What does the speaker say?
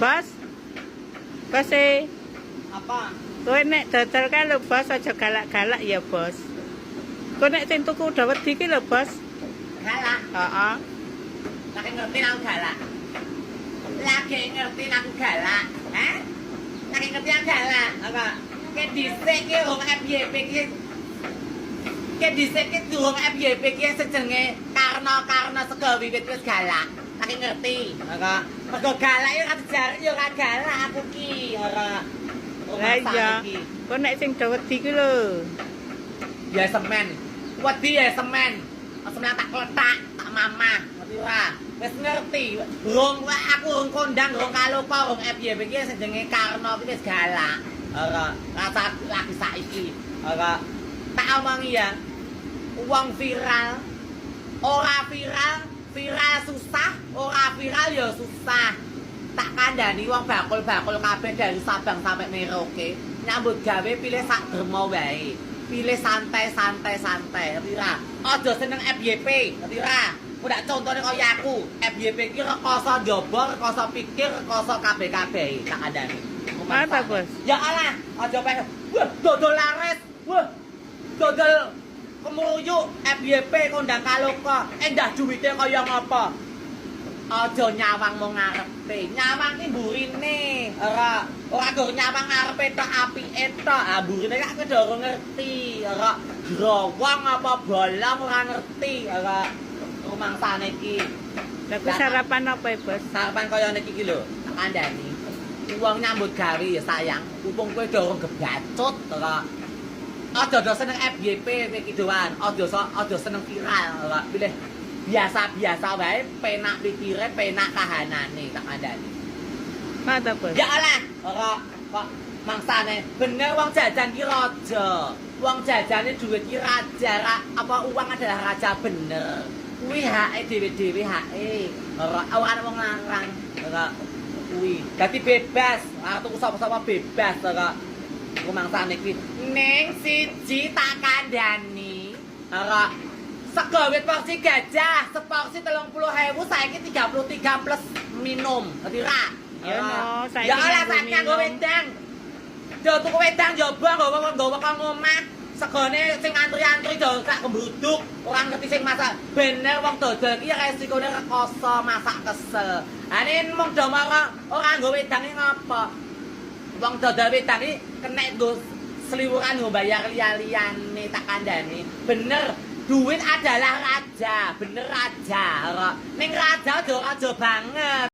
Bos. Bos e. Apa? Kowe nek dodol kae lho Bos, aja galak-galak ya Bos. Kowe nek sing tuku udah wedi ki lho Bos. Galak. Heeh. Lagi ngerti aku galak. Lagi ngerti aku galak. Hah? Lagi ngerti aku galak. Apa? Kayak dhisik ki wong FYP ki. Kayak dhisik ki durung FYP ki sejenenge karena sego wiwit wis galak. Lagi ngerti. Apa? Mergo galak yo kan dijarek yo kan galak aku ki. Ora. Lah iya. Kowe nek sing udah wedi ki lho. Ya semen. Wedi ya semen. Semen tak kletak, tak mamah. Ngerti ora? Wis ngerti. Aku urung kondang, urung kalopa, urung FYP iki sejenenge karena iki wis galak. Ora, rasa lagi saiki. Ora. Tak omongi ya. Wong viral. Ora viral, viral susah, ora viral ya susah. Tak kandhani wong bakul-bakul kabeh dari Sabang sampai Merauke. Nyambut gawe pilih sak derma wae. Pilih santai-santai, ngerti ra? Aja seneng FYP, ngerti ra? Udah contohnya kaya aku, FYP ki rekoso njaba, rekoso pikir, rekoso kabeh-kabeh, tak kandhani. Apa Bos? Ya alah, aja pengen. Wah, dodol laris. Wah. Dodol kemuruyuk FYP kondang kaloka. Endah duwite kaya ngapa? Aja nyawang mung ngarepe. Nyawang ki mburine. Ora gur nyawang ngarepe tok apike tok. Ah mburine kok kowe ora ngerti. Ora growong apa bolong ora ngerti. Ora rumangsane iki. Lah ku sarapan apa ya Bos? Sarapan kaya niki iki lho, kandhani. Wong nyambut gawe ya sayang. Mumpung kowe dorong gebacut ora. Aja seneng FYP iki doan. Aja seneng viral ora. Pilih biasa-biasa wae, penak pikire, penak kahanane tak kandhani. Mata Bos. Ya alah, ora kok mangsane bener wong jajan ki raja. Wong jajane duit ki raja, apa uang adalah raja bener. Kuwi hake dhewe-dhewe hake. Ora ana wong larang. Ora kuwi. Dadi bebas, tuku sapa-sapa bebas ora. Rumangsane iki ning siji tak kandhani. Ora sego wit porsi gajah, seporsi 30.000 saiki 33 plus minum. Ngerti ra? Ya no, saiki. Ya ora saiki nggo wedang. Yo tuku wedang njaba nggawa kang omah. Segone sing antri-antri do sak kembruduk, ora ngerti sing masak. Bener wong dodol iki resikone rekoso masak kesel. Ane mung do ora nggo wedange ngapa? Wong dodol wedang iki kenek nggo seliwuran nggo bayar liya-liyane tak kandhani. Bener, duit adalah raja, bener raja. Ning raja aja banget.